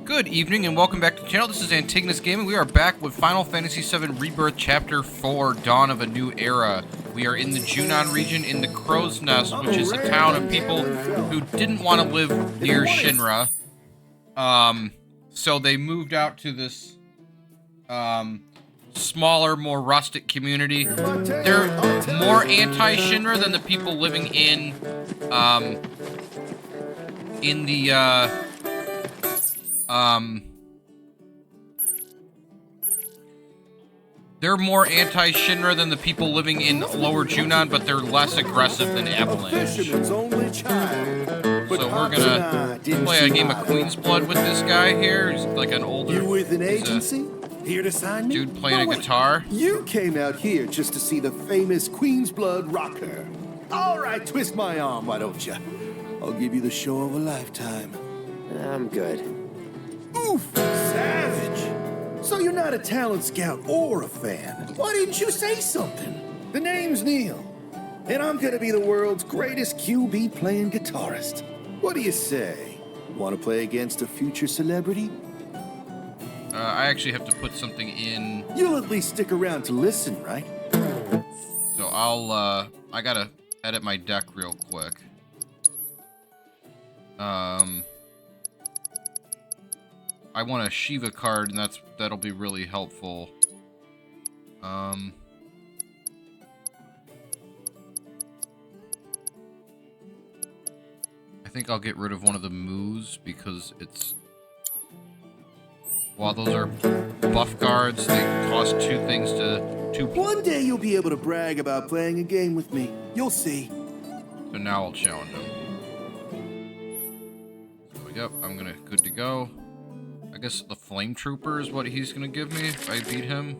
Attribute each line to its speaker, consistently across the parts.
Speaker 1: Good evening and welcome back to the channel. This is Antigonus Gaming. We are back with Final Fantasy VII Rebirth Chapter 4, Dawn of a New Era. We are in the Junon region in the Crow's Nest, which is a town of people who didn't want to live near Shinra. So they moved out to this smaller, more rustic community. They're more anti-Shinra than the people living in they're more anti-Shinra than the people living in Lower Junon, but they're less aggressive than Avalanche. So we're gonna play a game of Queen's Blood with this guy here. He's like an older...
Speaker 2: You with an agency? Here to sign me?
Speaker 1: Dude playing a guitar.
Speaker 2: You came out here just to see the famous Queen's Blood rocker. All right, twist my arm, why don't you? I'll give you the show of a lifetime.
Speaker 3: I'm good.
Speaker 2: Oof, savage. So you're not a talent scout or a fan. Why didn't you say something? The name's Neil, and I'm gonna be the world's greatest QB playing guitarist. What do you say? Want to play against a future celebrity?
Speaker 1: I actually have to put something in.
Speaker 2: You'll at least stick around to listen, right?
Speaker 1: So I gotta edit my deck real quick. I want a Shiva card, and that'll be really helpful. I think I'll get rid of one of the moves because it's... While those are buff cards, they cost two things to...
Speaker 2: One day you'll be able to brag about playing a game with me. You'll see.
Speaker 1: So now I'll challenge him. So, yep, I'm good to go. I guess the Flame Trooper is what he's gonna give me if I beat him.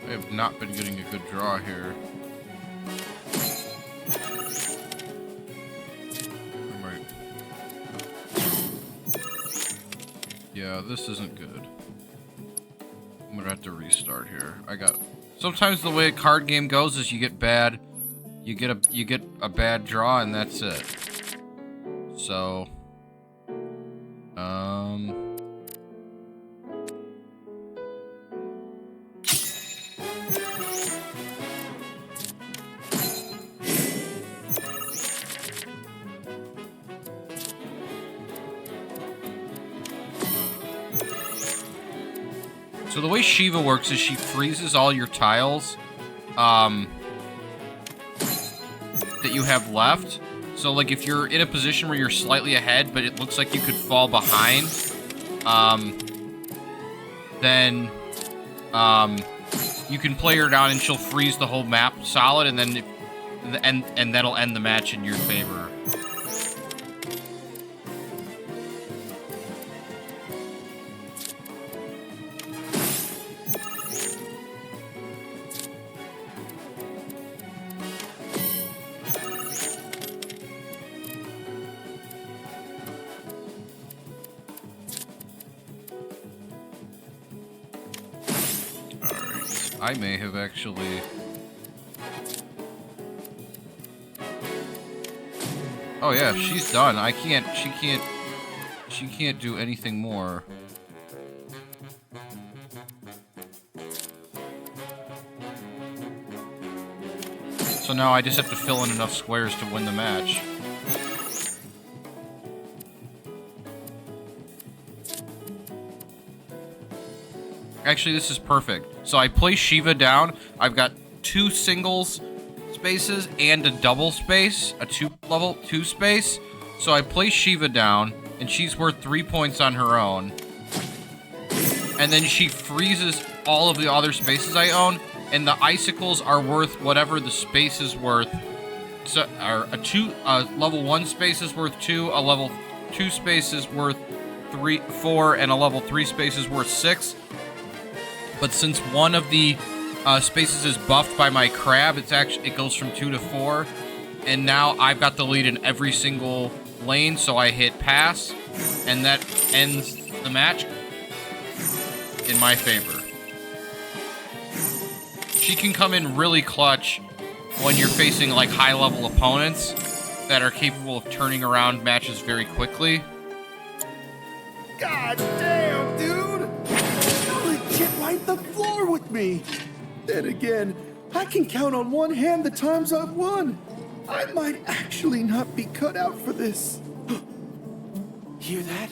Speaker 1: I have not been getting a good draw here. Right. Yeah, this isn't good. I'm gonna have to restart here. Sometimes the way a card game goes is you get a bad draw and that's it. So So the way Shiva works is she freezes all your tiles that you have left. So like if you're in a position where you're slightly ahead, but it looks like you could fall behind, then you can play her down and she'll freeze the whole map solid, and then and that'll end the match in your favor. I may have actually... Oh yeah, she's done. She can't do anything more. So now I just have to fill in enough squares to win the match. Actually, this is perfect. So I place Shiva down. I've got 2 singles spaces and a double space, a level 2 space. So I place Shiva down. and she's worth 3 points on her own. And then she freezes all of the other spaces I own, and the icicles are worth whatever the space is worth. So, a level 1 space is worth 2, a level 2 space is worth 4, and a level 3 space is worth 6. But since one of the spaces is buffed by my crab, it goes from 2 to 4. And now I've got the lead in every single lane, so I hit pass, and that ends the match in my favor. She can come in really clutch when you're facing like high-level opponents that are capable of turning around matches very quickly.
Speaker 2: God damn, dude! You legit wipe the floor with me. Then again, I can count on one hand the times I've won. I might actually not be cut out for this. Hear that?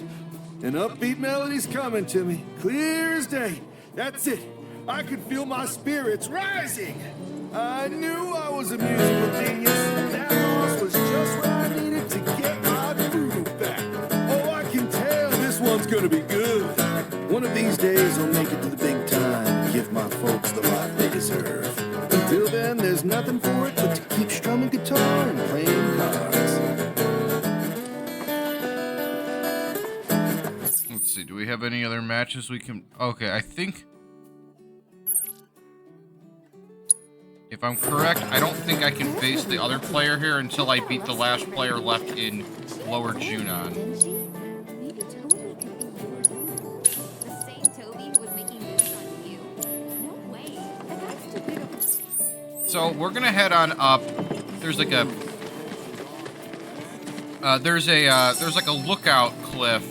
Speaker 2: An upbeat melody's coming to me, clear as day. That's it. I could feel my spirits rising. I knew I was a musical genius. That loss was just what I needed to get my groove back. Oh, I can tell this one's gonna be good. One of these days I'll make it to the big time and give my folks the life they deserve. Until then, there's nothing for it but to keep strumming guitar and playing cards.
Speaker 1: Let's see, do we have any other matches we can... Okay, I think... If I'm correct, I don't think I can face the other player here until I beat the last player left in Lower Junon.
Speaker 3: Maybe Toby could be yours. The same Toby who was making moves on you. No way. That's too big of a...
Speaker 1: So we're gonna head on up. There's like a there's like a lookout cliff,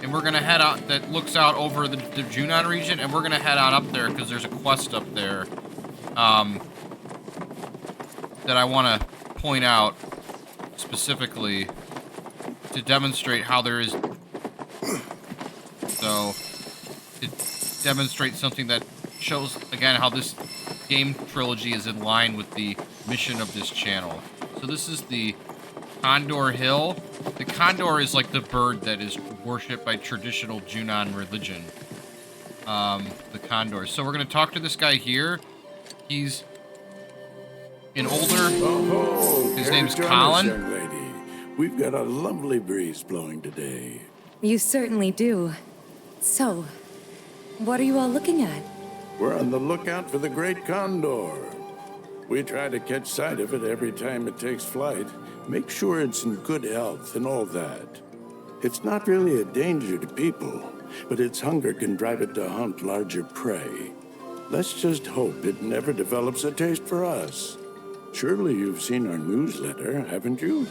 Speaker 1: and we're gonna head out that looks out over the Junon region, and we're gonna head on up there because there's a quest up there. That I want to point out specifically to demonstrate how there is... So, it demonstrates something that shows, again, how this game trilogy is in line with the mission of this channel. So this is the Condor Hill. The condor is like the bird that is worshipped by traditional Junon religion. The condor. So we're going to talk to this guy here. He's an older...
Speaker 4: Oh,
Speaker 1: his name's
Speaker 4: Jonas,
Speaker 1: Colin.
Speaker 4: young lady. We've got a lovely breeze blowing today.
Speaker 5: You certainly do. So, what are you all looking at?
Speaker 4: We're on the lookout for the great condor. We try to catch sight of it every time it takes flight. Make sure it's in good health and all that. It's not really a danger to people, but its hunger can drive it to hunt larger prey. Let's just hope it never develops a taste for us. Surely you've seen our newsletter, haven't you?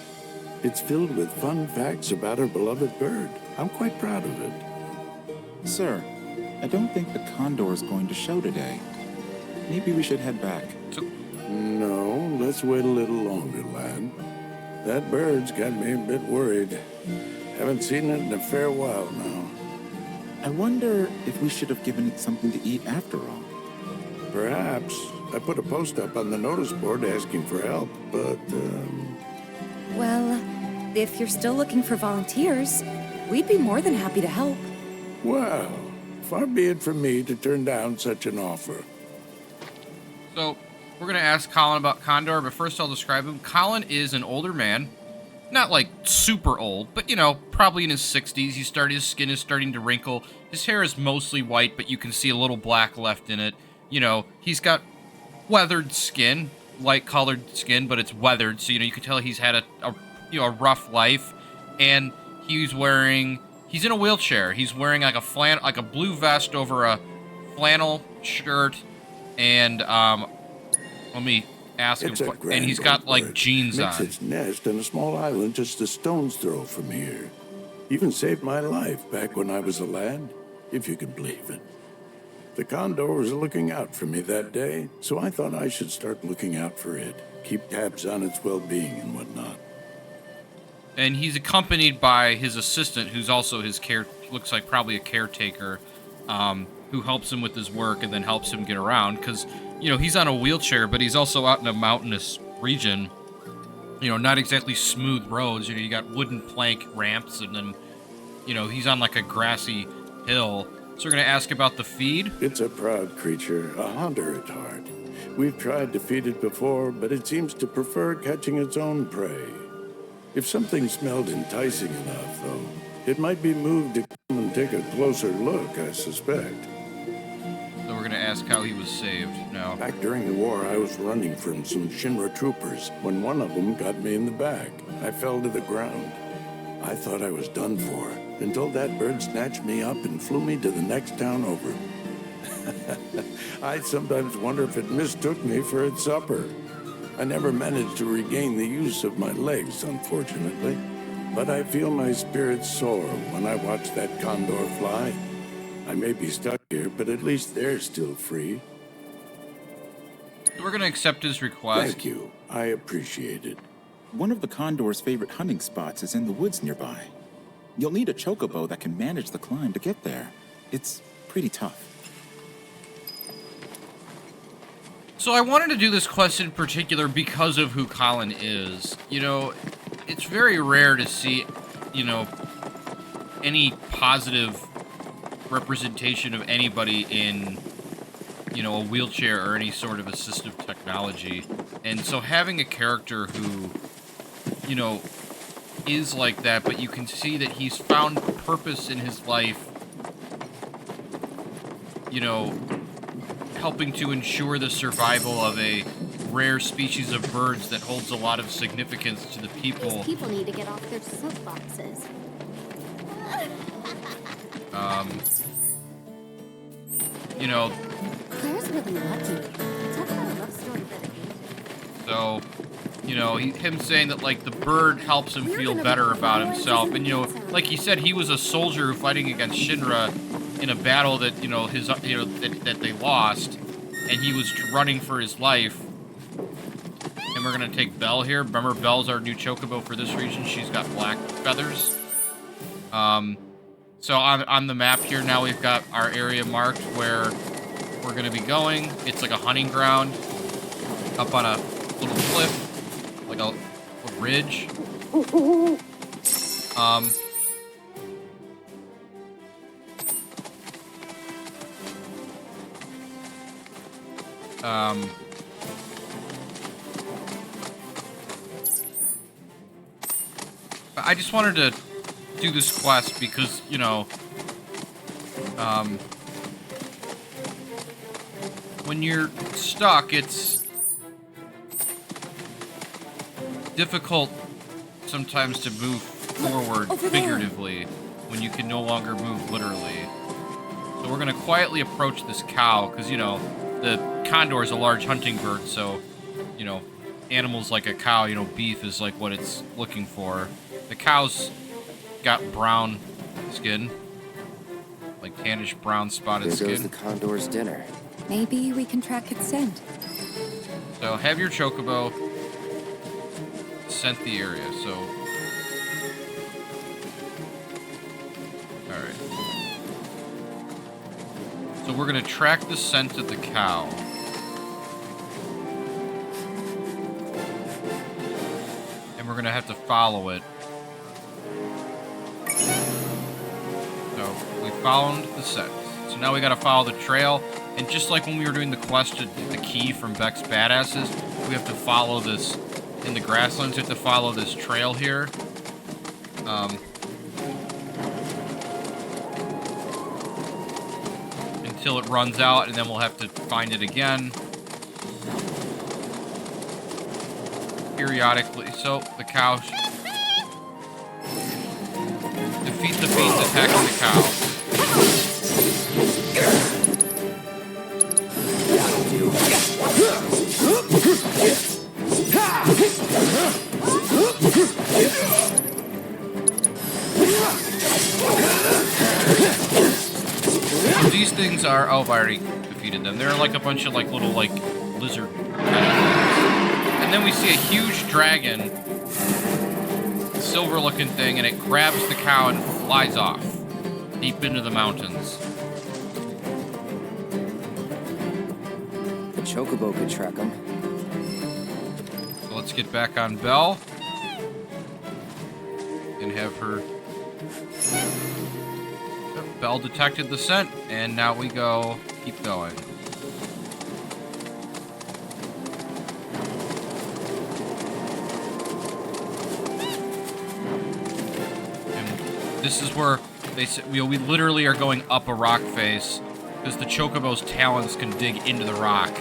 Speaker 4: It's filled with fun facts about our beloved bird. I'm quite proud of it.
Speaker 6: Sir, I don't think the condor is going to show today. Maybe we should head back.
Speaker 4: No, let's wait a little longer, lad. That bird's got me a bit worried. Haven't seen it in a fair while now.
Speaker 6: I wonder if we should have given it something to eat after all.
Speaker 4: Perhaps. I put a post up on the notice board asking for help, but,
Speaker 5: Well, if you're still looking for volunteers, we'd be more than happy to help.
Speaker 4: well, far be it from me to turn down such an offer.
Speaker 1: So, we're going to ask Colin about Condor, but first I'll describe him. Colin is an older man. Not, like, super old, but, you know, probably in his 60s. His skin is starting to wrinkle. His hair is mostly white, but you can see a little black left in it. You know, he's got weathered skin, light-colored skin, but it's weathered, so, you know, you can tell he's had a rough life. And he's in a wheelchair. He's wearing, like, a blue vest over a flannel shirt, and, let me ask him, and he's got, like, jeans
Speaker 4: Makes
Speaker 1: on.
Speaker 4: its nest on a small island just a stone's throw from here. Even saved my life back when I was a lad, if you can believe it. The condor was looking out for me that day, so I thought I should start looking out for it. Keep tabs on its well-being and whatnot.
Speaker 1: And he's accompanied by his assistant, who's also looks like probably a caretaker, who helps him with his work and then helps him get around, because, you know, he's on a wheelchair, but he's also out in a mountainous region, you know, not exactly smooth roads. You know, you got wooden plank ramps, and then, you know, he's on like a grassy hill. So we're gonna ask about the feed.
Speaker 4: It's a proud creature, a hunter at heart. We've tried to feed it before, but it seems to prefer catching its own prey. If something smelled enticing enough, though, it might be moved to come and take a closer look, I suspect.
Speaker 1: So we're gonna ask how he was saved now.
Speaker 4: Back during the war, I was running from some Shinra troopers when one of them got me in the back. I fell to the ground. I thought I was done for, until that bird snatched me up and flew me to the next town over. I sometimes wonder if it mistook me for its supper. I never managed to regain the use of my legs, unfortunately. But I feel my spirit soar when I watch that condor fly. I may be stuck here, but at least they're still free.
Speaker 1: We're gonna accept his request.
Speaker 4: Thank you. I appreciate it.
Speaker 6: One of the condor's favorite hunting spots is in the woods nearby. You'll need a chocobo that can manage the climb to get there. It's pretty tough.
Speaker 1: So I wanted to do this quest in particular because of who Colin is. You know, it's very rare to see, you know, any positive representation of anybody in, you know, a wheelchair or any sort of assistive technology. And so having a character who, you know, is like that, but you can see that he's found purpose in his life, you know, helping to ensure the survival of a rare species of birds that holds a lot of significance to the people.
Speaker 3: These people need to get off their soapboxes.
Speaker 1: You know,
Speaker 3: Claire's really lucky. Talk about a love story for the ages.
Speaker 1: so, you know, him saying that, like, the bird helps him feel better about himself. And, you know, like he said, he was a soldier fighting against Shinra in a battle that, you know, that they lost. And he was running for his life. And we're going to take Belle here. Remember, Belle's our new chocobo for this region. She's got black feathers. So on the map here now, we've got our area marked where we're going to be going. It's like a hunting ground up on a little cliff, like a ridge. I just wanted to do this quest because, you know, when you're stuck, it's difficult sometimes to move forward figuratively when you can no longer move literally. So we're gonna quietly approach this cow because, you know, the condor is a large hunting bird, so, you know, animals like a cow, you know, beef is like what it's looking for. The cow's got brown skin, like tannish brown spotted
Speaker 7: There goes
Speaker 1: skin.
Speaker 7: the condor's dinner.
Speaker 5: Maybe we can track its scent.
Speaker 1: So have your chocobo scent the area. So, all right. So we're gonna track the scent of the cow. And we're gonna have to follow it. So we found the scent. So now we gotta follow the trail. And just like when we were doing the quest to get the key from Beck's Badasses, we have to follow this, in the grasslands, we have to follow this trail here. Until it runs out, and then we'll have to find it again. Periodically. So, the cow... Defeat the fiends attacking the cow. So these things are... Oh, I already defeated them. They're like a bunch of like little like lizard kind of things. And then we see a huge dragon, silver looking thing, and it grabs the cow and flies off deep into the mountains.
Speaker 7: The chocobo could track him.
Speaker 1: So let's get back on Belle. and have her... Yep, Belle detected the scent, and now we go... keep going. This is where they said we literally are going up a rock face because the Chocobo's talons can dig into the rock.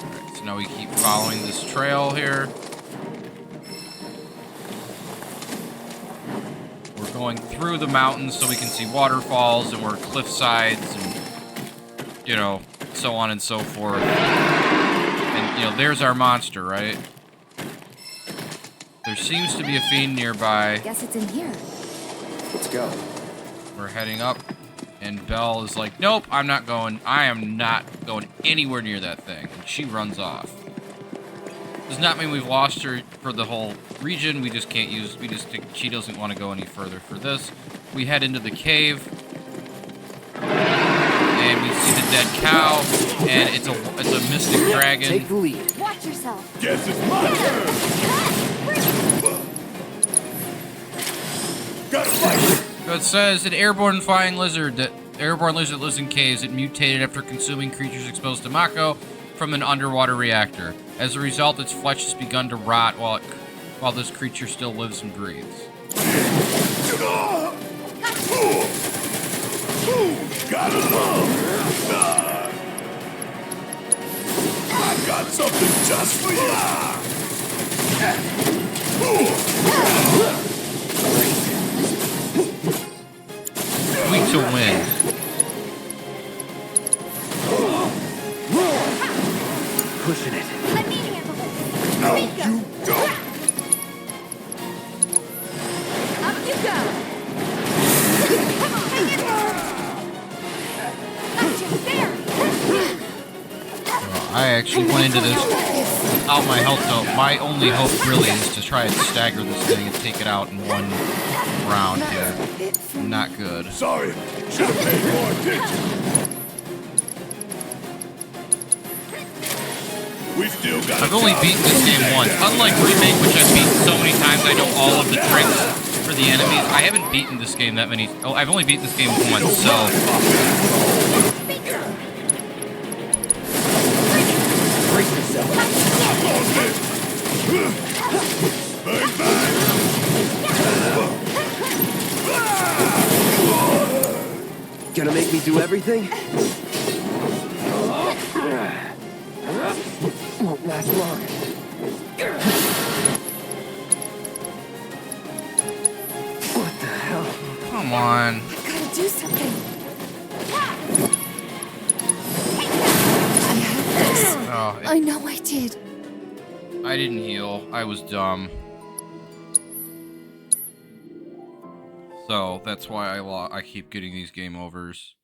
Speaker 1: Alright, so now we keep following this trail here. Going through the mountains so we can see waterfalls, and we're cliff sides, and you know, so on and so forth. And you know, there's our monster, right? There seems to be a fiend nearby.
Speaker 5: Guess it's in here.
Speaker 2: Let's go.
Speaker 1: We're heading up, and Belle is like, "Nope, I'm not going. I am not going anywhere near that thing." And she runs off. Does not mean we've lost her for the whole region. We just can't use. We just think she doesn't want to go any further for this. We head into the cave, and we see the dead cow, and it's a mystic dragon.
Speaker 2: Take the lead.
Speaker 3: Watch yourself.
Speaker 4: Guess it's my turn. Gotta fight.
Speaker 1: So it says an airborne flying lizard. That airborne lizard lives in caves. It mutated after consuming creatures exposed to Mako from an underwater reactor. As a result, its flesh has begun to rot while this creature still lives and breathes.
Speaker 4: Gotta love. I got something just for you.
Speaker 1: Weak to win.
Speaker 2: Pushing it.
Speaker 3: Let me handle it.
Speaker 4: No, you don't.
Speaker 3: Up you go. Come on, hang in there.
Speaker 1: I actually went into this out my health note. My only hope really is to try and stagger this thing and take it out in one round here. Not good.
Speaker 4: Sorry, should have paid more attention. We still got.
Speaker 1: I've only beaten this game once. Unlike Remake, which I've beaten so many times, I know all of the tricks for the enemies. I haven't beaten this game that many. Oh, I've only beaten this game once, so.
Speaker 2: Brace yourself.
Speaker 4: Bang, bang.
Speaker 2: Gonna make me do everything? Won't last long. What the hell?
Speaker 1: Come on.
Speaker 5: Gotta do something.
Speaker 1: Oh,
Speaker 5: I know I did.
Speaker 1: I didn't heal. I was dumb. So that's why I keep getting these game overs.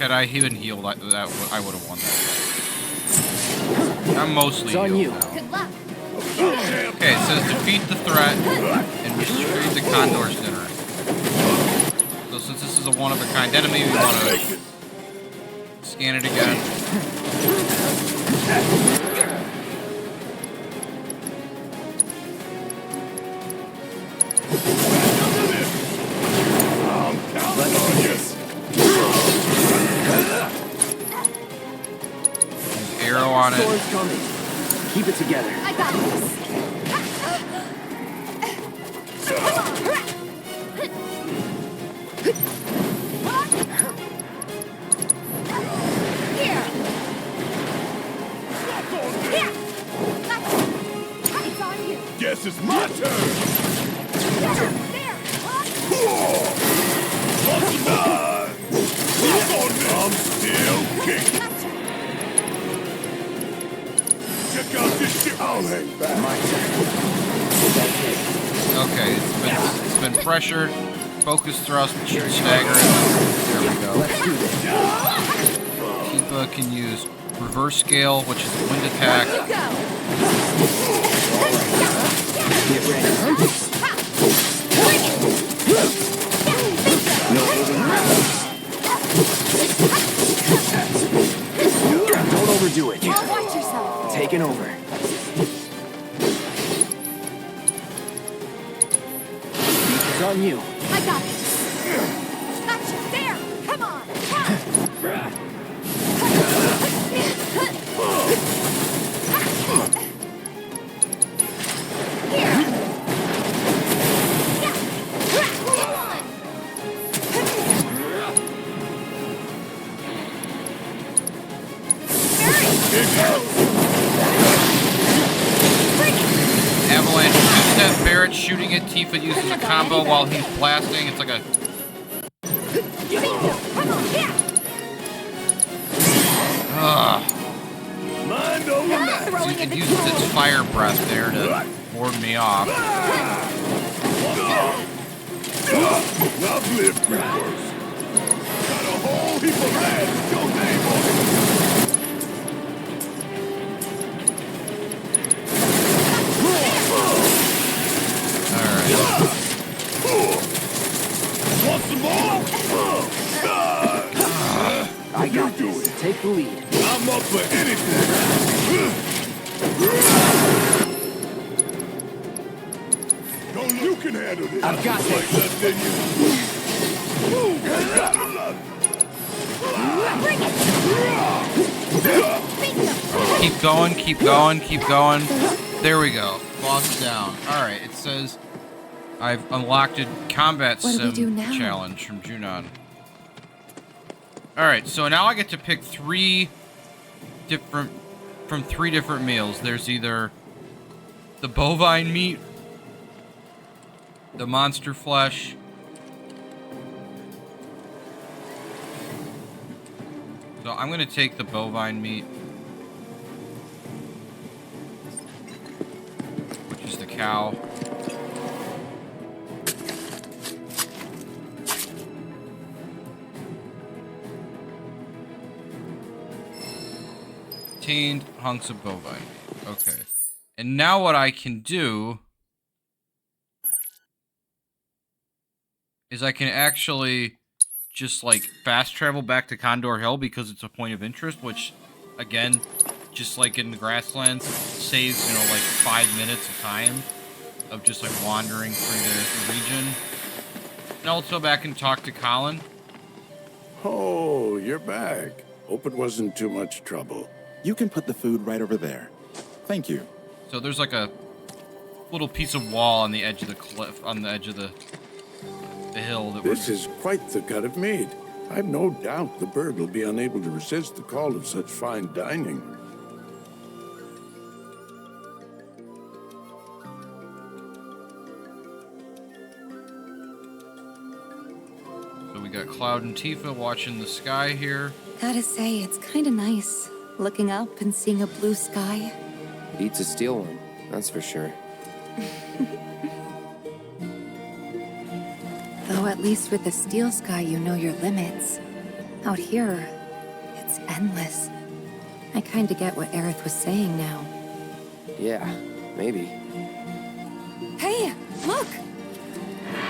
Speaker 1: Had I even healed, I would have won that fight. I'm mostly
Speaker 2: It's on
Speaker 1: healed
Speaker 2: you.
Speaker 1: now.
Speaker 3: Good luck.
Speaker 1: Okay, it says defeat the threat and retrieve the Condor's dinner. So since this is a one-of-a-kind enemy, we want to scan it again. Arrow on it.
Speaker 2: Storm's coming. Keep it together.
Speaker 3: I got this. Here. Here. It's on you.
Speaker 4: Guess it's my turn.
Speaker 3: There.
Speaker 4: Check out this shit. I'll hang back.
Speaker 1: Okay, it's been pressured. Focus thrust, shoot stagger. There we go. Tifa can use reverse scale, which is a wind attack.
Speaker 7: Get ready. Don't overdo it.
Speaker 3: Watch yourself.
Speaker 7: Taking over. It's on you.
Speaker 3: I got it. Gotcha. There. Come on.
Speaker 1: Avalanche shoots at Barrett, shooting at Tifa uses a combo while he's blasting. It's like a...
Speaker 4: Mind over matter.
Speaker 1: It uses its fire breath there to ward me off.
Speaker 4: I've lived through worse. Got a whole heap of land with your name on it.
Speaker 1: Alright.
Speaker 4: Want some more?
Speaker 7: I got this. Take the lead.
Speaker 4: I'm up for anything. You can handle this.
Speaker 7: I've got
Speaker 4: like
Speaker 7: this.
Speaker 4: that, didn't you?
Speaker 1: Keep going, keep going, keep going. There we go. Boss down. Alright, it says I've unlocked a combat
Speaker 5: What do we do
Speaker 1: sim
Speaker 5: now?
Speaker 1: challenge from Junon. Alright, so now I get to pick three different meals. There's either the bovine meat, the monster flesh, so I'm gonna take the bovine meat, which is the cow. Tained hunks of bovine meat. Okay. And now what I can do is I can actually just like fast travel back to Condor Hill because it's a point of interest, which again, just like in the grasslands, saves, you know, like 5 minutes of time of just like wandering through the region. And also back and talk to Colin.
Speaker 4: Oh, you're back. Hope it wasn't too much trouble.
Speaker 6: You can put the food right over there. Thank you.
Speaker 1: So there's like a little piece of wall on the edge of the cliff, on the edge of the hill. That
Speaker 4: This is quite the cut of meat. I've no doubt the bird will be unable to resist the call of such fine dining.
Speaker 1: So we got Cloud and Tifa watching the sky here.
Speaker 5: Gotta say, it's kinda nice. Looking up and seeing a blue sky.
Speaker 7: Beats a steel one, that's for sure.
Speaker 5: Though at least with the steel sky, you know your limits. Out here, it's endless. I kinda get what Aerith was saying now.
Speaker 7: Yeah, maybe.
Speaker 5: Hey, look!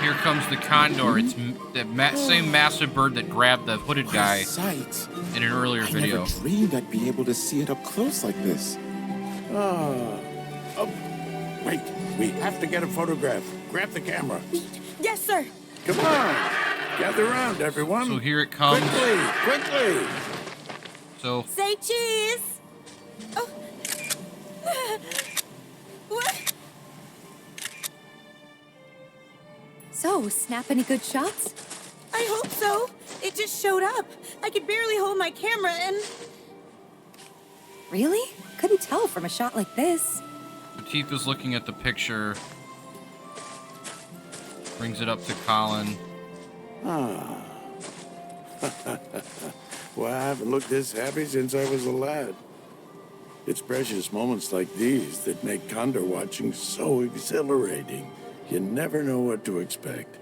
Speaker 1: Here comes the condor. It's the same massive bird that grabbed the hooded guy
Speaker 6: Sight.
Speaker 1: in an earlier
Speaker 6: I
Speaker 1: video.
Speaker 6: never dreamed I'd be able to see it up close like this.
Speaker 4: Wait, we have to get a photograph. Grab the camera.
Speaker 5: Yes, sir!
Speaker 4: Come on. Gather around, everyone.
Speaker 1: So here it comes.
Speaker 4: Quickly.
Speaker 1: So
Speaker 5: Say cheese! Oh. What? So, snap any good shots?
Speaker 8: I hope so. It just showed up. I could barely hold my camera and...
Speaker 5: Really? Couldn't tell from a shot like this.
Speaker 1: Tifa's looking at the picture. Brings it up to Colin.
Speaker 4: Well, I haven't looked this happy since I was a lad. It's precious moments like these that make condor watching so exhilarating. You never know what to expect.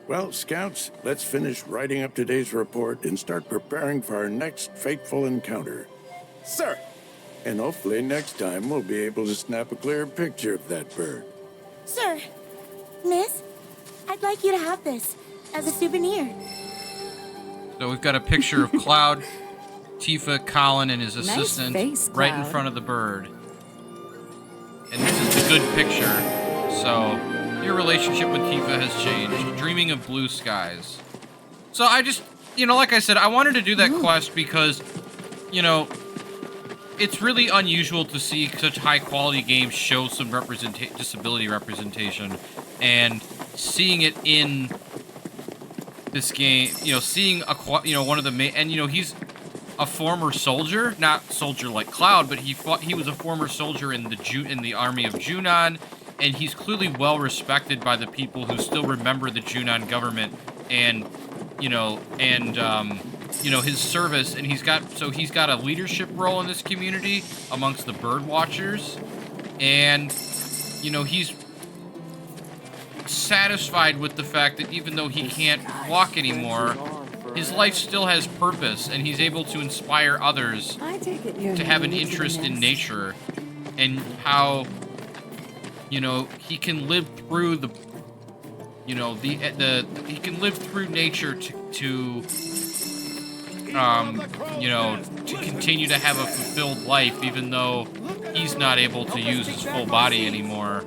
Speaker 4: Well, Scouts, let's finish writing up today's report and start preparing for our next fateful encounter.
Speaker 2: Sir!
Speaker 4: And hopefully next time we'll be able to snap a clear picture of that bird.
Speaker 8: Sir, Miss, I'd like you to have this as a souvenir.
Speaker 1: So we've got a picture of Cloud, Tifa, Colin, and his
Speaker 9: Nice
Speaker 1: assistant
Speaker 9: face,
Speaker 1: right in
Speaker 9: Cloud.
Speaker 1: front of the bird. And this is the good picture. So your relationship with Tifa has changed. Dreaming of blue skies. So I just, like I said, I wanted to do that quest because, it's really unusual to see such high quality games show some disability representation, and seeing it in this game, seeing one of the main, and he's a former soldier, not soldier like Cloud, but he was a former soldier in the army of Junon, and he's clearly well respected by the people who still remember the Junon government and his service, and he's got a leadership role in this community amongst the bird watchers, and he's satisfied with the fact that even though he can't walk anymore, his life still has purpose, and he's able to inspire others
Speaker 9: I take it you're
Speaker 1: to have an
Speaker 9: new to
Speaker 1: interest in
Speaker 9: this.
Speaker 1: nature, and how he can live through he can live through nature to continue to have a fulfilled life, even though he's not able to use his full body anymore.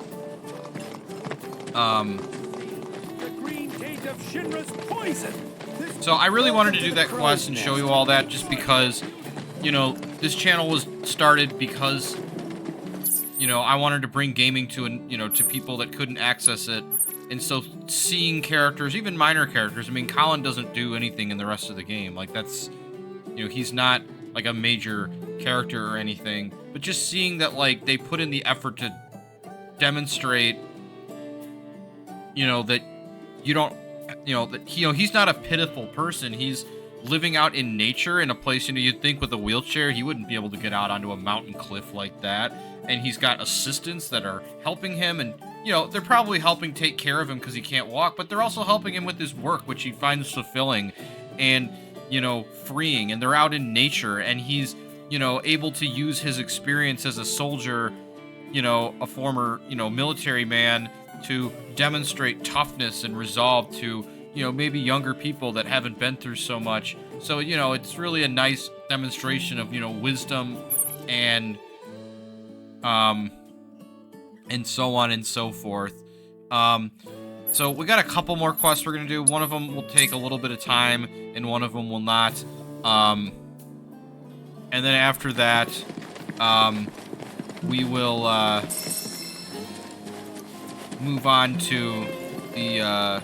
Speaker 1: So I really wanted to do that quest and show you all that, just because, this channel was started because, I wanted to bring gaming to people that couldn't access it. And so seeing characters, even minor characters, I mean, Colin doesn't do anything in the rest of the game. Like, that's, he's not like a major character or anything. But just seeing that, like, they put in the effort to demonstrate, that you don't, that, he's not a pitiful person. He's living out in nature in a place, you'd think with a wheelchair, he wouldn't be able to get out onto a mountain cliff like that. And he's got assistants that are helping him, and they're probably helping take care of him because he can't walk, but they're also helping him with his work, which he finds fulfilling and, freeing. And they're out in nature, and he's, able to use his experience as a soldier, a former, military man, to demonstrate toughness and resolve to, maybe younger people that haven't been through so much. So, it's really a nice demonstration of, wisdom and so on and so forth. So we got a couple more quests we're gonna do. One of them will take a little bit of time, and one of them will not. And then after that, we will move on to the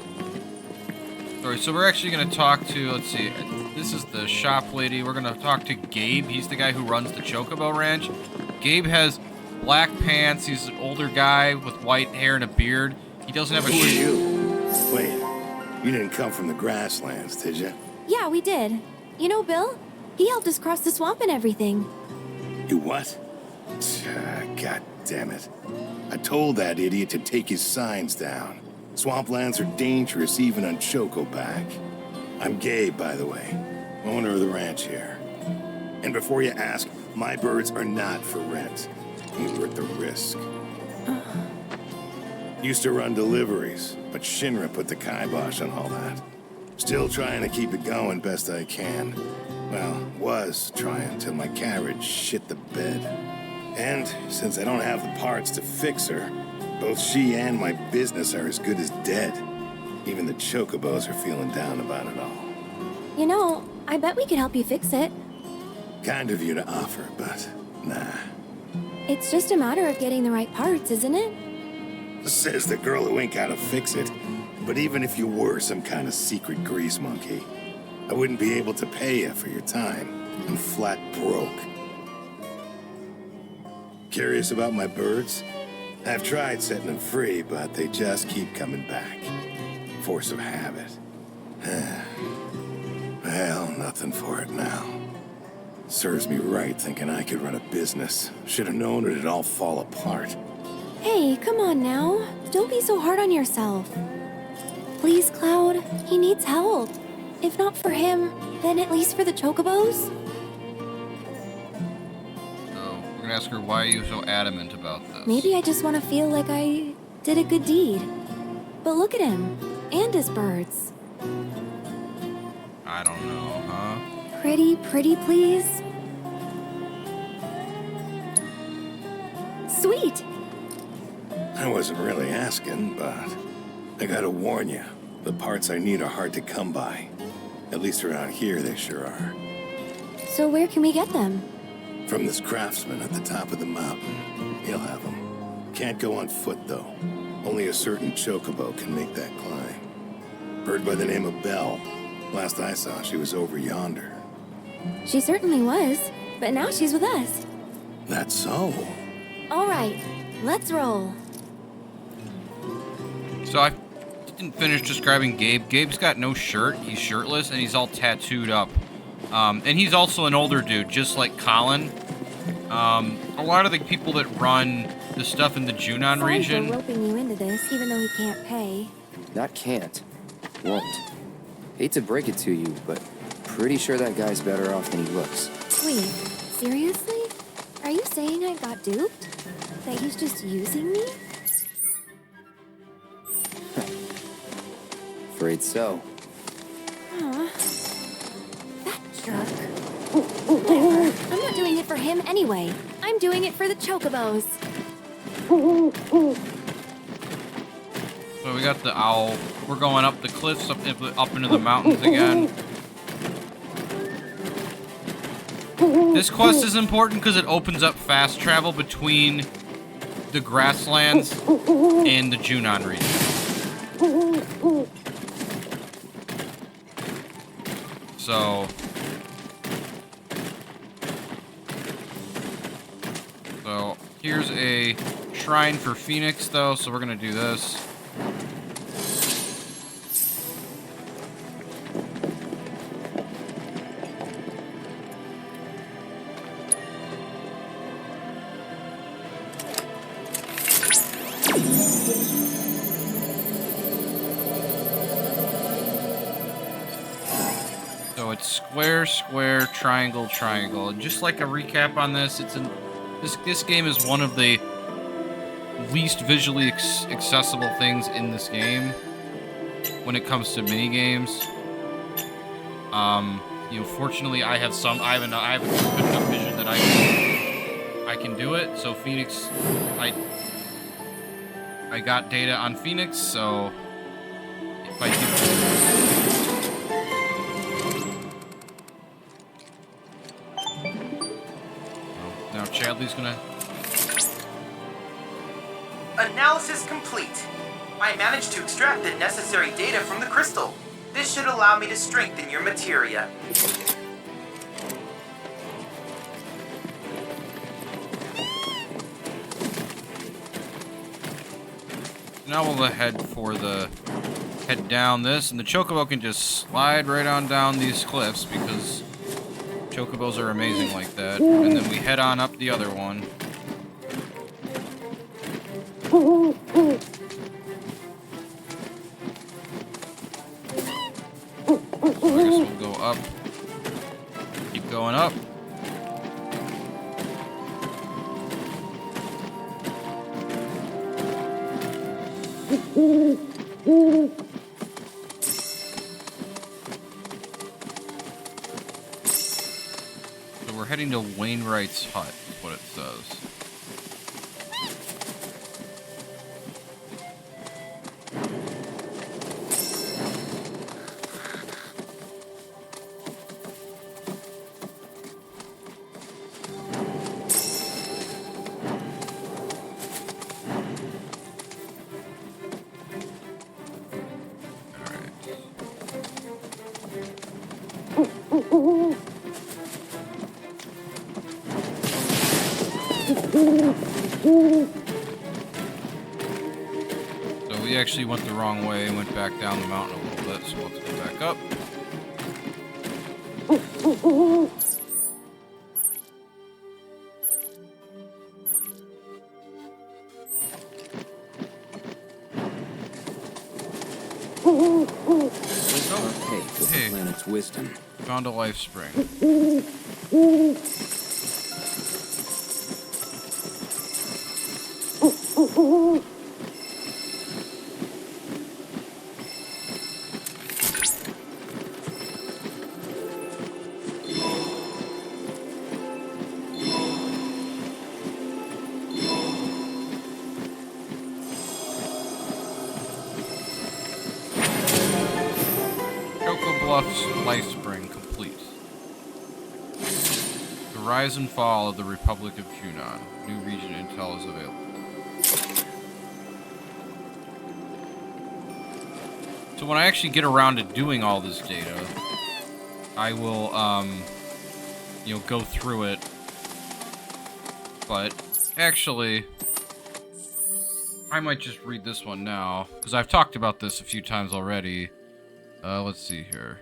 Speaker 1: story. So we're actually gonna talk to, let's see, this is the shop lady. We're gonna talk to Gabe. He's the guy who runs the Chocobo Ranch. Gabe has black pants. He's an older guy with white hair and a beard. He doesn't have a
Speaker 2: Who are you? Wait, you didn't come from the grasslands, did you?
Speaker 3: Yeah, we did. Bill? He helped us cross the swamp and everything.
Speaker 2: You what? God damn it. I told that idiot to take his signs down. Swamplands are dangerous even on Chocoback. I'm Gabe, by the way, owner of the ranch here. And before you ask, my birds are not for rent. We're at the risk. Used to run deliveries, but Shinra put the kibosh on all that. Still trying to keep it going best I can. Well, was trying till my carriage shit the bed. And since I don't have the parts to fix her, both she and my business are as good as dead. Even the Chocobos are feeling down about it all.
Speaker 3: I bet we could help you fix it.
Speaker 2: Kind of you to offer, but nah.
Speaker 3: It's just a matter of getting the right parts, isn't it?
Speaker 2: Says the girl who ain't gotta fix it. But even if you were some kind of secret grease monkey, I wouldn't be able to pay you for your time. I'm flat broke. Curious about my birds? I've tried setting them free, but they just keep coming back. Force of habit. Well, nothing for it now. serves me right thinking I could run a business. Should have known it'd all fall apart.
Speaker 5: Hey, come on now. Don't be so hard on yourself. Please, Cloud. He needs help. If not for him, then at least for the chocobos.
Speaker 1: So, we're gonna ask her, why are you so adamant about this?
Speaker 5: Maybe I just want to feel like I did a good deed. But look at him. And his birds.
Speaker 1: I don't know, huh?
Speaker 5: Pretty, please. Sweet.
Speaker 2: I wasn't really asking, but I gotta warn you, the parts I need are hard to come by. At least around here, they sure are.
Speaker 5: So where can we get them?
Speaker 2: From this craftsman at the top of the mountain. He'll have them. Can't go on foot, though. Only a certain chocobo can make that climb. Bird by the name of Belle. Last I saw, she was over yonder.
Speaker 5: She certainly was, but now she's with us.
Speaker 2: That's so.
Speaker 5: All right, let's roll.
Speaker 1: So I didn't finish describing Gabe. Gabe's got no shirt. He's shirtless, and he's all tattooed up. And he's also an older dude, just like Colin. A lot of the people that run the stuff in the Junon region...
Speaker 5: Sorry for roping you into this, even though he can't pay.
Speaker 7: Not can't. Won't. Hate to break it to you, but pretty sure that guy's better off than he looks.
Speaker 5: Wait, seriously? Are you saying I got duped? That he's just using me?
Speaker 7: Afraid so.
Speaker 5: Aw. That jerk. Whatever. I'm not doing it for him anyway. I'm doing it for the chocobos.
Speaker 1: So we got the owl. We're going up the cliffs, up into the mountains again. This quest is important because it opens up fast travel between the grasslands and the Junon region. So here's a shrine for Phoenix, though, so we're gonna do this. So it's square, square, triangle, triangle. And just like a recap on this, this game is one of the least visually accessible things in this game when it comes to mini games. You know, fortunately, I have a good enough vision that I can do it. So Phoenix, I got data on Phoenix, so if I can. Now Chadley's gonna...
Speaker 9: Analysis complete. I managed to extract the necessary data from the crystal. This should allow me to strengthen your materia.
Speaker 1: Now we'll head down this, and the chocobo can just slide right on down these cliffs because chocobos are amazing like that. And then we head on up the other one. So I guess we'll go up. Keep going up. So we're heading to Wainwright's hut, is what it says. So we actually went the wrong way and went back down the mountain a little bit, so let's go back up.
Speaker 7: take with
Speaker 1: Hey.
Speaker 7: the planet's wisdom.
Speaker 1: Found a life spring. Choco Bluffs life spring complete. The rise and fall of the Republic of Junon. New region intel is available. So when I actually get around to doing all this data, I will, you know, go through it. But actually, I might just read this one now, because I've talked about this a few times already. Let's see here.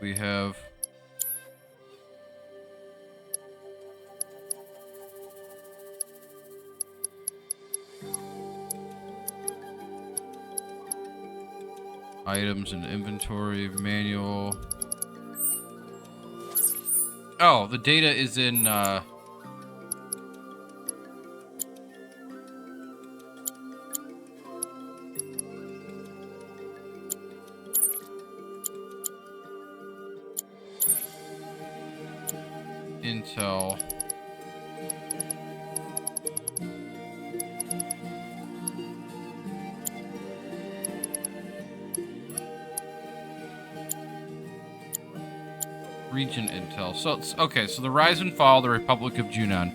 Speaker 1: We have items and inventory manual. Oh, the data is in intel. Region intel. So it's okay, so the rise and fall of the Republic of Junon.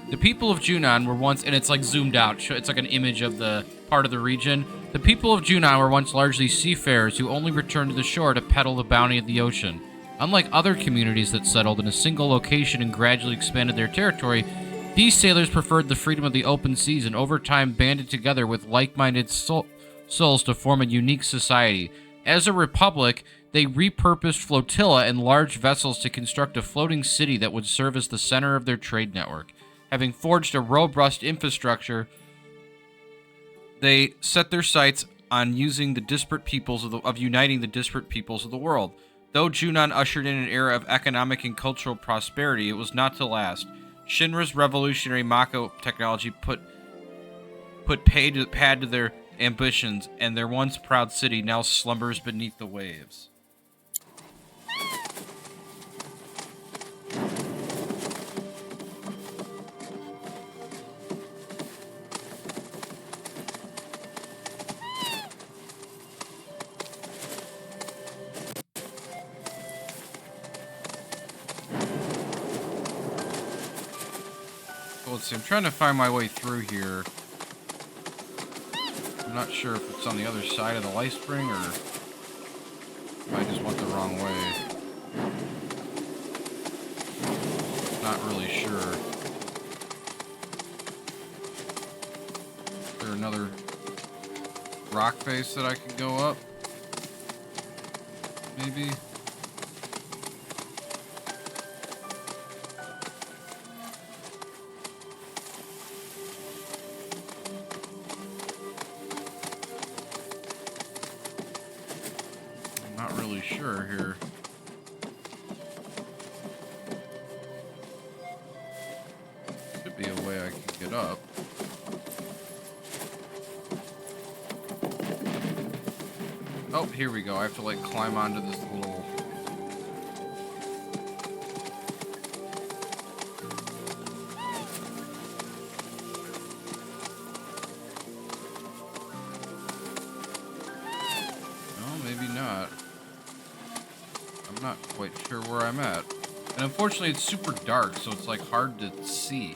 Speaker 1: The people of Junon were once, and it's like zoomed out, it's like an image of the part of the region. The people of Junon were once largely seafarers who only returned to the shore to peddle the bounty of the ocean. Unlike other communities that settled in a single location and gradually expanded their territory, these sailors preferred the freedom of the open seas and over time banded together with like-minded souls to form a unique society. As a republic, they repurposed flotilla and large vessels to construct a floating city that would serve as the center of their trade network. Having forged a robust infrastructure, they set their sights on using the disparate peoples of uniting the disparate peoples of the world. Though Junon ushered in an era of economic and cultural prosperity, it was not to last. Shinra's revolutionary Mako technology put pad to their ambitions, and their once proud city now slumbers beneath the waves. Let's see, I'm trying to find my way through here. I'm not sure if it's on the other side of the life spring or if I just went the wrong way. Not really sure. Is there another rock face that I could go up? Maybe? Sure here. Should be a way I can get up. Oh, here we go. I have to like climb onto this little... No, maybe not. I'm not quite sure where I'm at. And unfortunately, it's super dark, so it's like hard to see.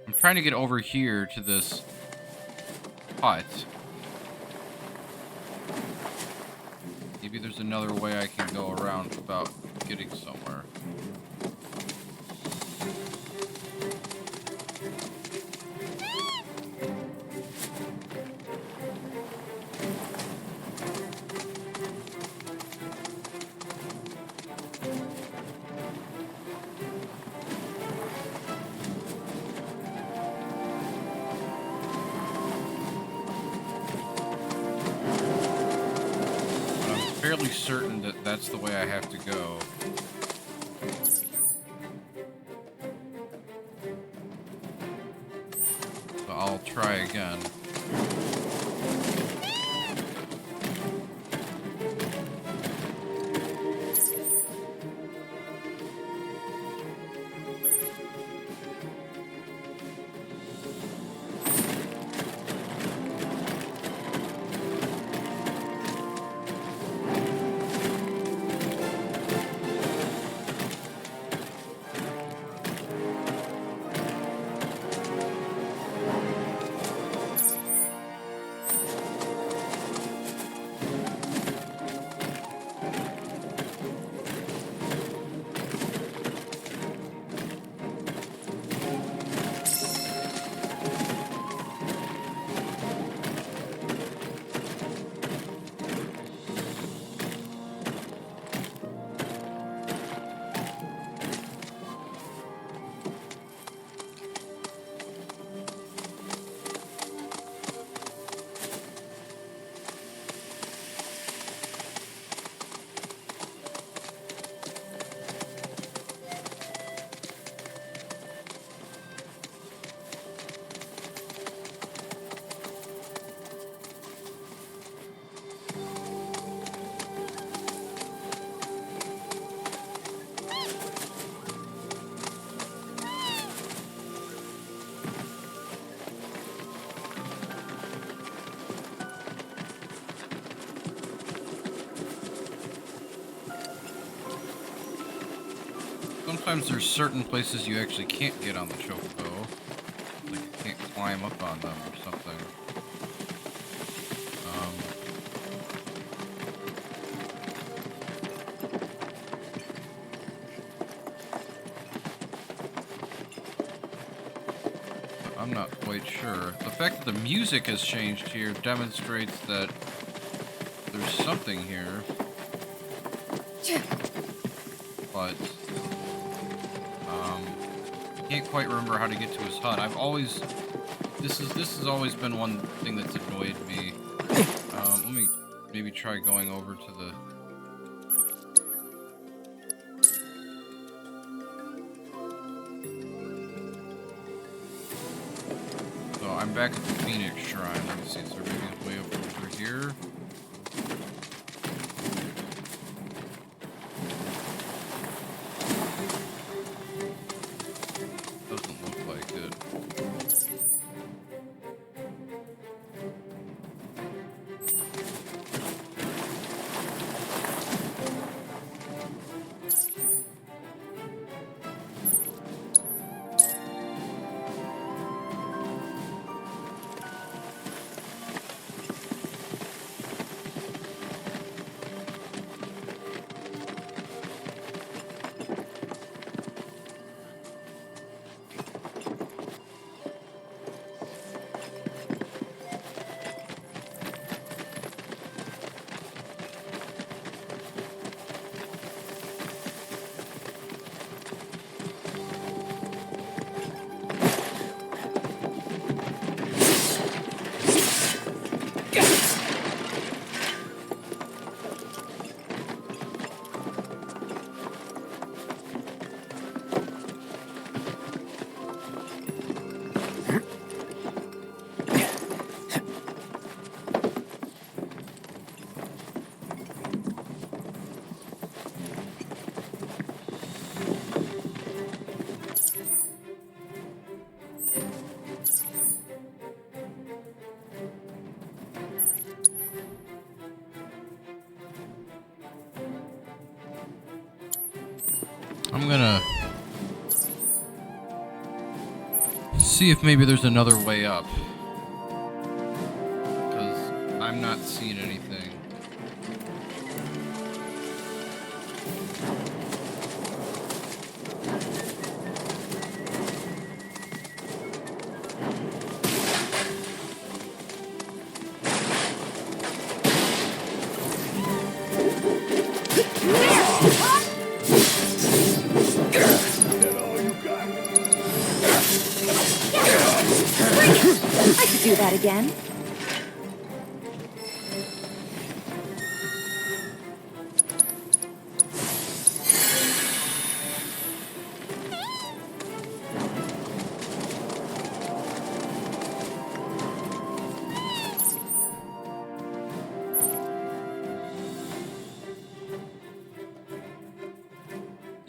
Speaker 1: I'm trying to get over here to this hut. Maybe there's another way I can go around without getting somewhere. fairly certain that that's the way I have to go. So I'll try again. Sometimes there's certain places you actually can't get on the chocobo. Like you can't climb up on them or something. But I'm not quite sure. The fact that the music has changed here demonstrates that there's something here. But can't quite remember how to get to his hut. I've always this has always been one thing that's annoyed me. Let me maybe try going over to the So I'm back at the Phoenix Shrine. Let me see, is there maybe a way over here? I'm gonna see if maybe there's another way up, because I'm not seeing anything.
Speaker 5: I could do that again.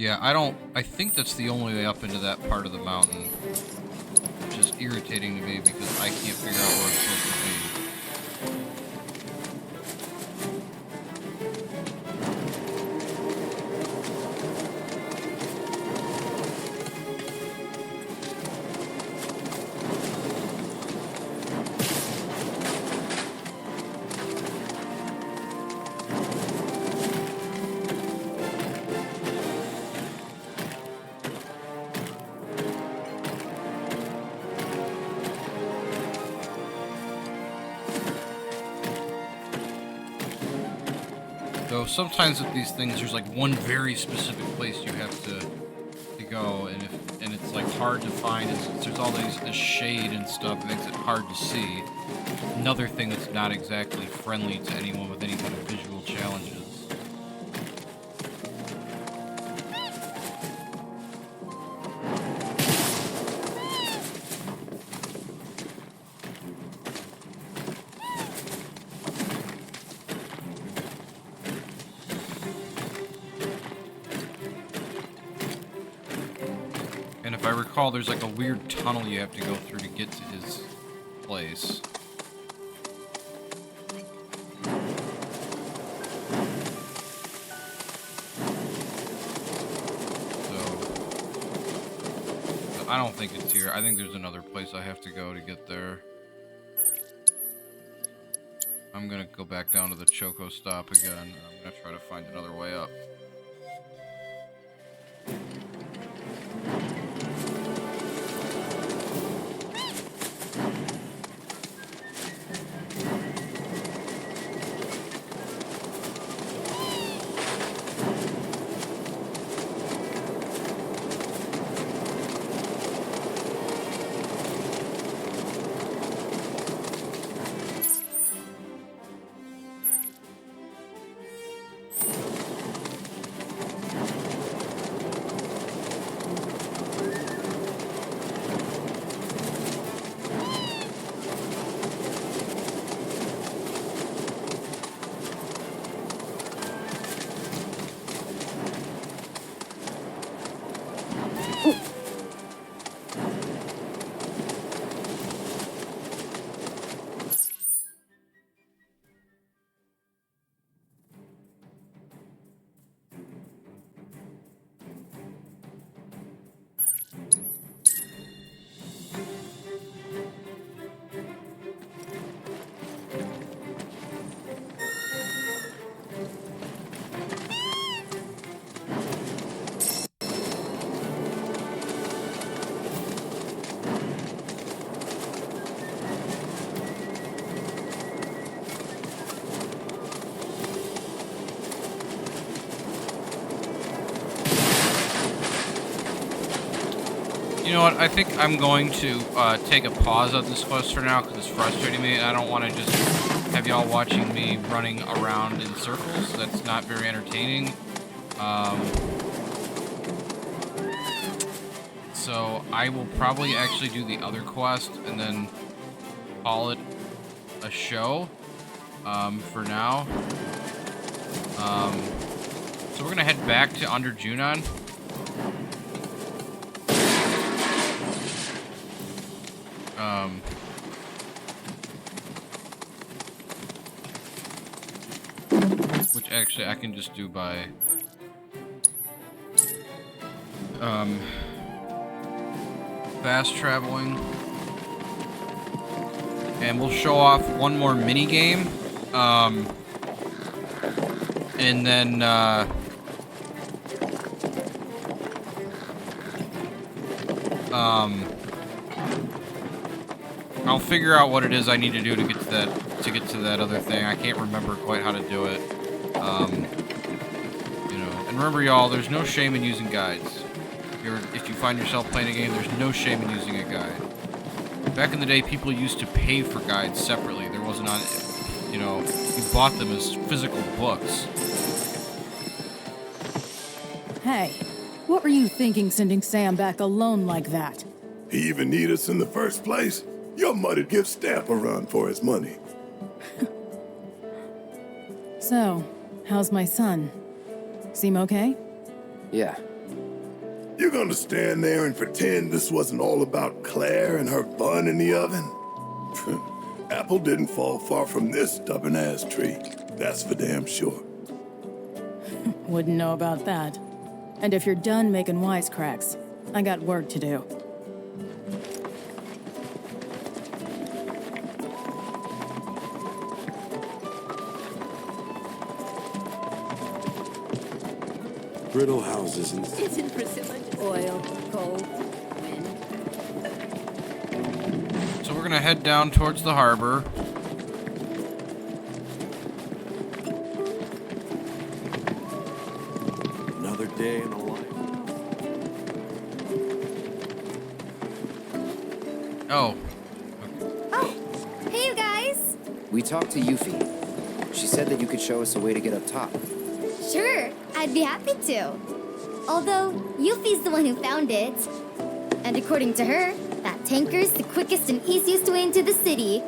Speaker 1: Yeah, I think that's the only way up into that part of the mountain. Which is irritating to me because I can't figure out where it's supposed to be. So sometimes with these things, there's like one very specific place you have to go, and it's like hard to find. And there's all this shade and stuff that makes it hard to see. Another thing that's not exactly friendly to anyone with any kind of visual challenges. And if I recall, there's like a weird tunnel you have to go through to get to his place. So I don't think it's here. I think there's another place I have to go to get there. I'm gonna go back down to the Choco stop again. I'm gonna try to find another way up. You know what, I think I'm going to take a pause on this quest for now because it's frustrating me. I don't want to just have y'all watching me running around in circles. That's not very entertaining. So I will probably actually do the other quest and then call it a show for now. So we're going to head back to Under Junon. Which actually I can just do by fast traveling, and we'll show off one more mini game, and then I'll figure out what it is I need to do to get to that other thing. I can't remember quite how to do it. You know, and remember, y'all, there's no shame in using guides. If you find yourself playing a game, there's no shame in using a guide. Back in the day, people used to pay for guides separately. There wasn't on, you know, you bought them as physical books.
Speaker 10: Hey, what were you thinking sending Sam back alone like that?
Speaker 4: He even need us in the first place? Your mother'd give Stamp a run for his money.
Speaker 10: So, how's my son? Seem okay?
Speaker 7: Yeah,
Speaker 2: You gonna stand there and pretend this wasn't all about Claire and her bun in the oven? Apple didn't fall far from this stubborn-ass tree. That's for damn sure.
Speaker 10: Wouldn't know about that. And if you're done making wisecracks, I got work to do.
Speaker 4: Brittle houses and
Speaker 3: Isn't Priscilla just oil, coal, wind?
Speaker 1: So we're gonna head down towards the harbor.
Speaker 4: another day in the life.
Speaker 1: Oh.
Speaker 5: Oh, hey you guys!
Speaker 7: We talked to Yuffie. She said that you could show us a way to get up top.
Speaker 5: Sure, I'd be happy to. Although, Yuffie's the one who found it. And according to her, that tanker's the quickest and easiest way into the city.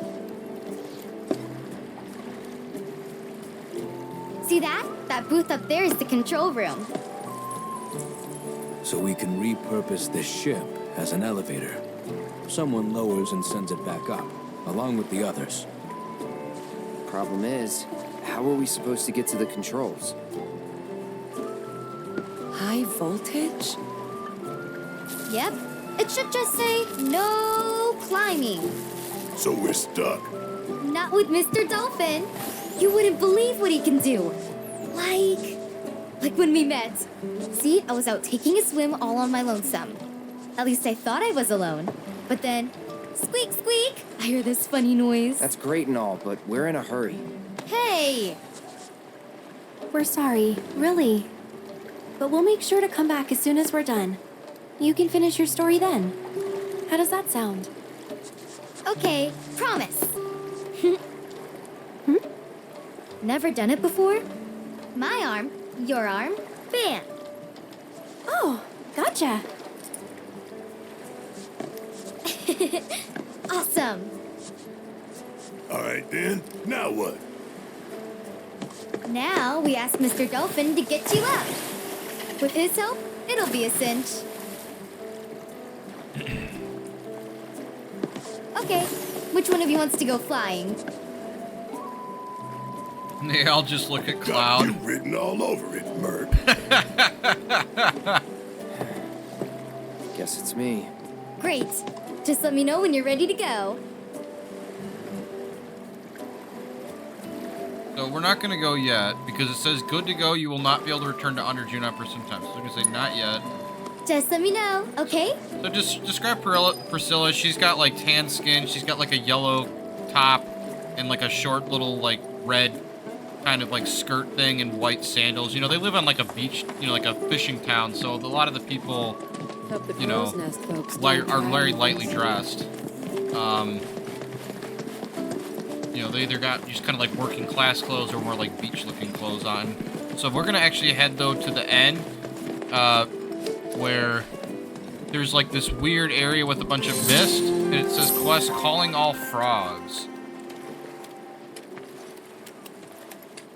Speaker 5: See that? That booth up there is the control room.
Speaker 11: So we can repurpose this ship as an elevator. Someone lowers and sends it back up, along with the others.
Speaker 7: Problem is, how are we supposed to get to the controls?
Speaker 12: High voltage?
Speaker 5: Yep, it should just say, no climbing.
Speaker 2: So we're stuck.
Speaker 5: Not with Mr. Dolphin. You wouldn't believe what he can do. Like when we met. See, I was out taking a swim all on my lonesome. At least I thought I was alone. But then, squeak, squeak, I hear this funny noise.
Speaker 7: That's great and all, but we're in a hurry.
Speaker 5: Hey! We're sorry, really. But we'll make sure to come back as soon as we're done. You can finish your story then. How does that sound? Okay, promise. Never done it before? My arm, your arm, bam! Oh, gotcha. Awesome.
Speaker 2: All right then, now what?
Speaker 5: Now we ask Mr. Dolphin to get you up. With his help, it'll be a cinch. Okay, which one of you wants to go flying?
Speaker 1: They all just look at
Speaker 2: Got
Speaker 1: Cloud.
Speaker 2: you written all over it, Merc.
Speaker 7: Guess it's me.
Speaker 5: Great. Just let me know when you're ready to go.
Speaker 1: So we're not going to go yet, because it says good to go, you will not be able to return to under Junon for some time. So we're going to say not yet.
Speaker 5: Just let me know, okay?
Speaker 1: So just describe Priscilla. She's got like tan skin, she's got like a yellow top, and like a short little like red kind of like skirt thing and white sandals. You know, they live on like a beach, you know, like a fishing town, so a lot of the people, you know, are very lightly dressed. You know, they either got just kind of like working class clothes or more like beach looking clothes on. So we're gonna actually head though to the end, where there's like this weird area with a bunch of mist, and it says quest calling all frogs.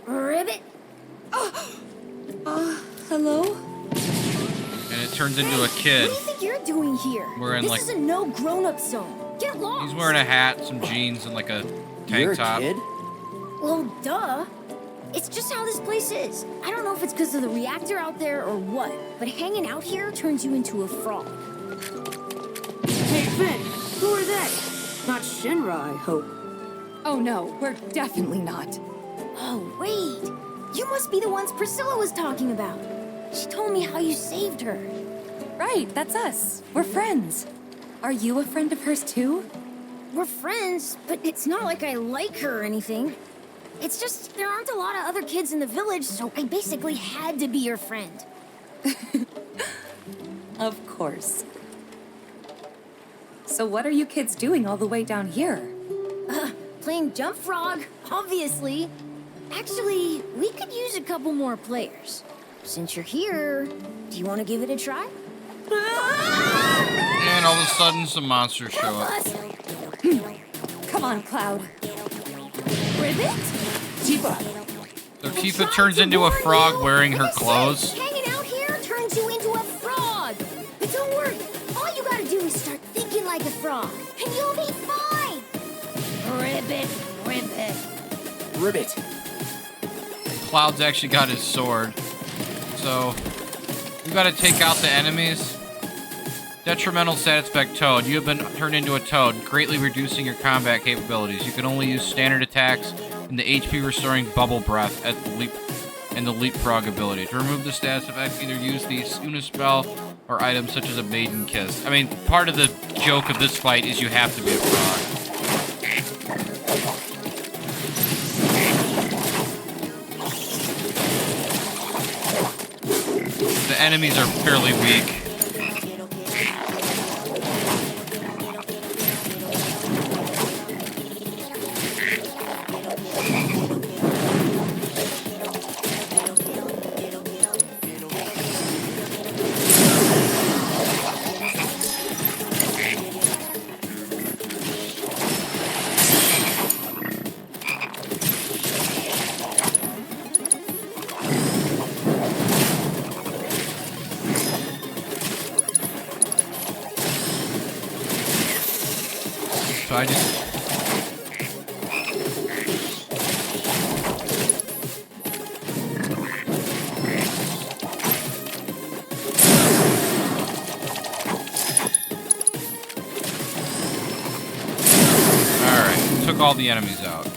Speaker 8: Ribbit?
Speaker 12: Hello?
Speaker 1: And it turns into a kid.
Speaker 8: What do you think you're doing here?
Speaker 1: Wearing
Speaker 8: this
Speaker 1: like,
Speaker 8: is a no grown-up zone. Get lost.
Speaker 1: he's wearing a hat, some jeans, and like a tank
Speaker 7: You're a
Speaker 1: top.
Speaker 7: kid?
Speaker 8: Well, duh. It's just how this place is. I don't know if it's because of the reactor out there or what, but hanging out here turns you into a frog.
Speaker 12: Hey, Finn, who are they? Not Shinra, I hope. Oh no, we're definitely not.
Speaker 8: Oh, wait. You must be the ones Priscilla was talking about. She told me how you saved her.
Speaker 12: Right, that's us. We're friends. Are you a friend of hers too?
Speaker 8: We're friends, but it's not like I like her or anything. It's just there aren't a lot of other kids in the village, so I basically had to be your friend.
Speaker 12: Of course. So what are you kids doing all the way down here?
Speaker 8: Playing Jump Frog, obviously. Actually, we could use a couple more players. Since you're here, do you want to give it a try?
Speaker 1: And all of a sudden, some monsters show up.
Speaker 12: Come on, Cloud. Ribbit?
Speaker 11: Tifa!
Speaker 1: So Tifa turns into a frog wearing her clothes.
Speaker 8: Hanging out here turns you into a frog. we start thinking like a frog. And you'll be fine! Ribbit, ribbit.
Speaker 6: Ribbit.
Speaker 1: Cloud's actually got his sword. So, you gotta take out the enemies. Detrimental status effect Toad. You have been turned into a Toad, greatly reducing your combat capabilities. You can only use standard attacks and the HP restoring bubble breath at the leap and the leapfrog ability. To remove the status effect, either use the Una spell or items such as a maiden kiss. I mean, part of the joke of this fight is you have to be a frog. The enemies are fairly weak. So I just... Alright, took all the enemies out.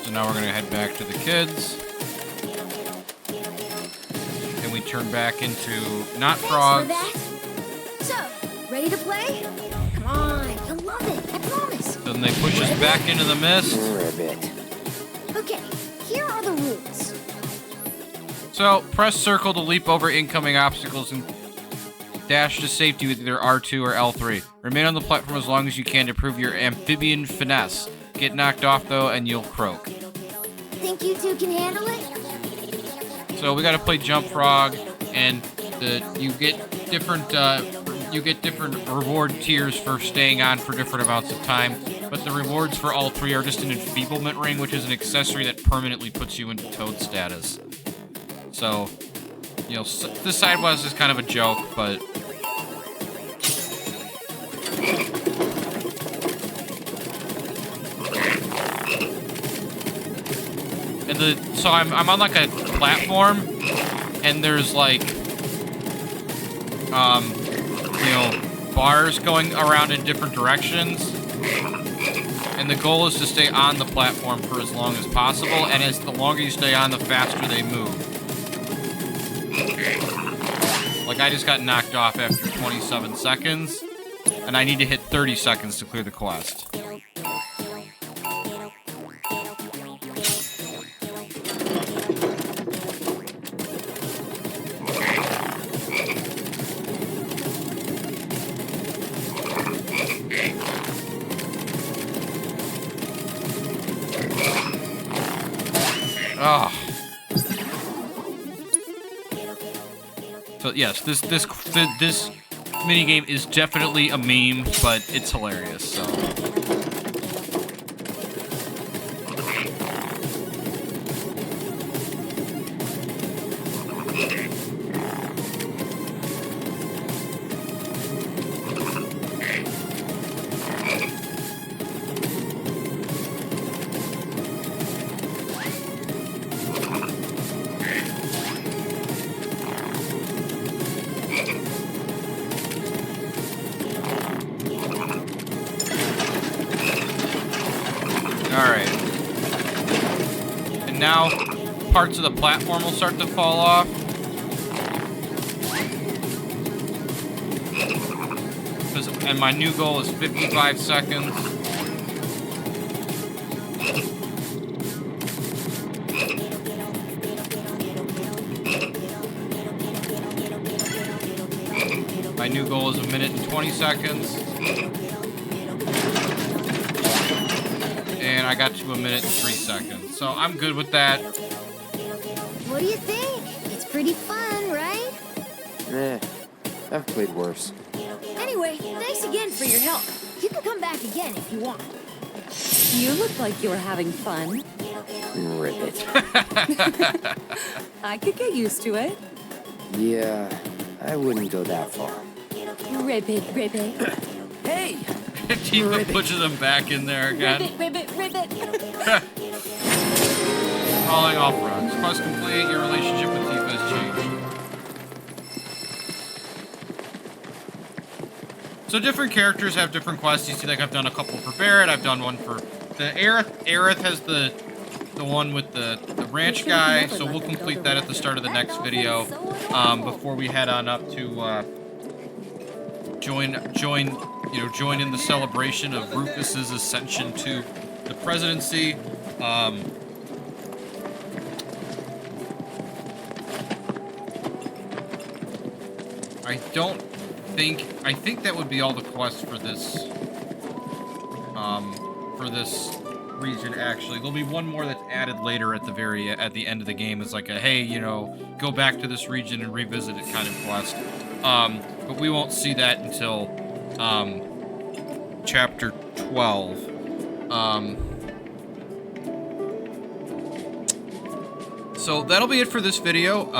Speaker 1: So now we're gonna head back to the kids. And we turn back into not frogs.
Speaker 8: So, ready to play? Come on, you'll love it, I promise.
Speaker 1: Then they push us back into the mist.
Speaker 8: Okay, here are the rules.
Speaker 1: So, press circle to leap over incoming obstacles and dash to safety with either R2 or L3. Remain on the platform as long as you can to prove your amphibian finesse. Get knocked off, though, and you'll croak.
Speaker 8: Think you two can handle it?
Speaker 1: So, we gotta play Jump Frog, and you get different reward tiers for staying on for different amounts of time, but the rewards for all three are just an enfeeblement ring, which is an accessory that permanently puts you into Toad status. So, you know, this side was is kind of a joke, but... And so I'm on like a platform, and there's like, you know, bars going around in different directions. And the goal is to stay on the platform for as long as possible, and as the longer you stay on, the faster they move. Like, I just got knocked off after 27 seconds, and I need to hit 30 seconds to clear the quest. Oh. So yes, this minigame is definitely a meme, but it's hilarious, so. Alright. And now, parts of the platform will start to fall off. And my new goal is 55 seconds. My new goal is 1 minute and 20 seconds. And I got to 1 minute and 3 seconds. So I'm good with that.
Speaker 8: What do you think? It's pretty fun, right?
Speaker 7: I've played worse.
Speaker 8: Anyway, thanks again for your help. You can come back again if you want.
Speaker 12: You look like you were having fun.
Speaker 7: Ribbit.
Speaker 12: I could get used to it.
Speaker 7: Yeah, I wouldn't go that far.
Speaker 8: Ribbit, ribbit.
Speaker 12: Hey!
Speaker 1: Tifa pushes him back in there again.
Speaker 8: Ribbit, ribbit, ribbit.
Speaker 1: Calling off runs. Quest complete. Your relationship with Tifa has changed. So different characters have different quests. You see, like I've done a couple for Barrett. I've done one for the Aerith. Aerith has the one with the ranch guy. So we'll complete that at the start of the next video. Before we head on up to join in the celebration of Rufus's ascension to the presidency. I think that would be all the quests for this region. Actually, there'll be one more that's added later at the end of the game. It's like a, hey, you know, go back to this region and revisit it kind of quest. But we won't see that until chapter 12. So that'll be it for this video.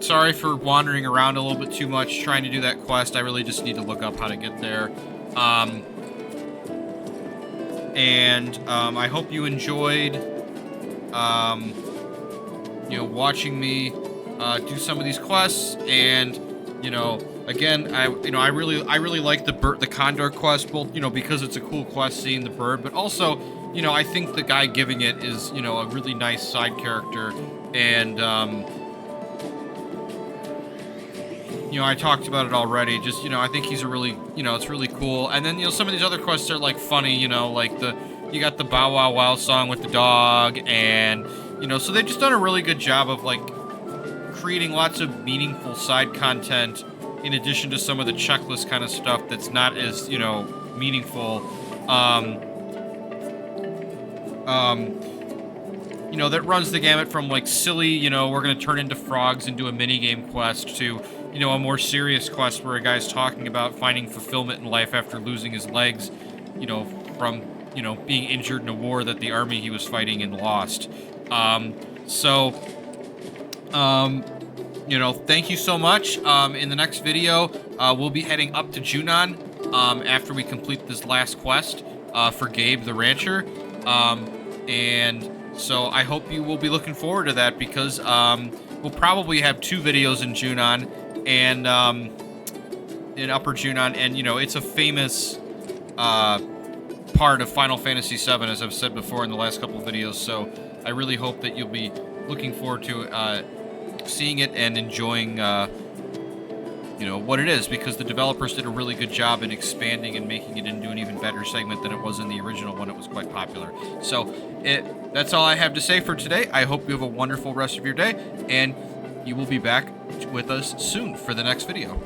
Speaker 1: Sorry for wandering around a little bit too much trying to do that quest. I really just need to look up how to get there. I hope you enjoyed, watching me do some of these quests. And again, I really like the Condor quest, both because it's a cool quest seeing the bird, but also I think the guy giving it is a really nice side character. And I talked about it already. Just, I think he's a really, it's really cool. And then, some of these other quests are, like, funny, like you got the Bow Wow Wow song with the dog. And, so they've just done a really good job of, like, creating lots of meaningful side content in addition to some of the checklist kind of stuff that's not as, meaningful. That runs the gamut from, like, silly, we're going to turn into frogs and do a minigame quest to, a more serious quest where a guy's talking about finding fulfillment in life after losing his legs, from, being injured in a war that the army he was fighting and lost. Thank you so much. In the next video, we'll be heading up to Junon, after we complete this last quest, for Gabe the Rancher. So I hope you will be looking forward to that, because we'll probably have 2 videos in Junon and in Upper Junon, and it's a famous part of Final Fantasy VII, as I've said before in the last couple of videos. So I really hope that you'll be looking forward to seeing it and enjoying what it is, because the developers did a really good job in expanding and making it into an even better segment than it was in the original when it was quite popular. So that's all I have to say for today. I hope you have a wonderful rest of your day, and you will be back with us soon for the next video.